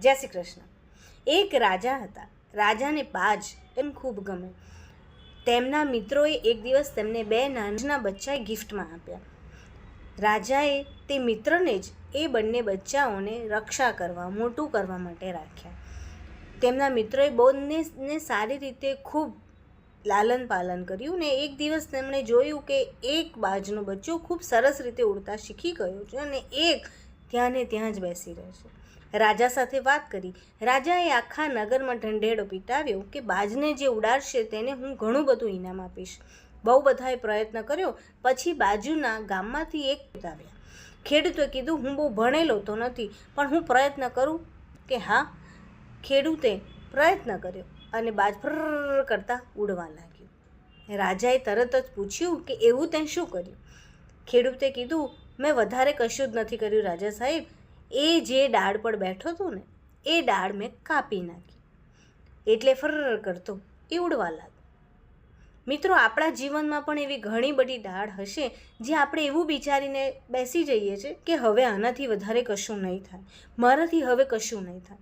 જય શ્રી કૃષ્ણ. એક રાજા હતા. રાજાને બાજ એમ ખૂબ ગમે. તેમના મિત્રોએ એક દિવસ તેમને 2 નાના બચ્ચા ગિફ્ટમાં આપ્યા. રાજાએ તે મિત્રને જ એ બંને બચ્ચાઓને રક્ષા કરવા, મોટું કરવા માટે રાખ્યા. તેમના મિત્રોએ બંનેને સારી રીતે ખૂબ લાલન પાલન કર્યું ને એક દિવસ તેમણે જોયું કે એક બાજનું બચ્ચું ખૂબ સરસ રીતે ઉડતા શીખી ગયું છે અને એક ત્યાં ને ત્યાં જ બેસી રહે છે. રાજા સાથે વાત કરી. રાજાએ આખા નગરમાં ઢંઢેરો પીટાવ્યો કે બાજને જે ઉડાડશે તેને હું ઘણું બધું ઇનામ આપીશ. બહુ બધાએ પ્રયત્ન કર્યો. પછી બાજુના ગામમાંથી એક આવ્યા. ખેડૂતોએ કીધું, હું બહુ ભણેલો તો નથી, પણ હું પ્રયત્ન કરું કે હા. ખેડૂતે પ્રયત્ન કર્યો અને બાજ ફર કરતાં ઉડવા લાગ્યું. રાજાએ તરત જ પૂછ્યું કે એવું તે શું કર્યું? ખેડૂતે કીધું, મેં વધારે કશું જ નથી કર્યું રાજા સાહેબ. એ જે ડાળ પર બેઠો હતો ને એ ડાળ મેં કાપી નાખી, એટલે ફર કરતો એ ઉડવા લાગ્યો. મિત્રો, આપણા જીવનમાં પણ એવી ઘણી બધી ડાળ હશે જે આપણે એવું વિચારીને બેસી જઈએ છીએ કે હવે આનાથી વધારે કશું નહીં થાય, મારાથી હવે કશું નહીં થાય.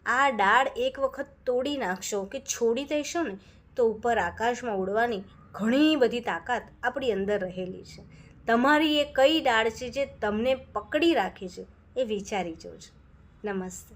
આ ડાળ એક વખત તોડી નાખશો કે છોડી દેશો ને તો ઉપર આકાશમાં ઉડવાની ઘણી બધી તાકાત આપણી અંદર રહેલી છે. તમારી એ કઈ ડાળ છે જે તમને પકડી રાખે છે એ વિચારી જોજો. નમસ્તે.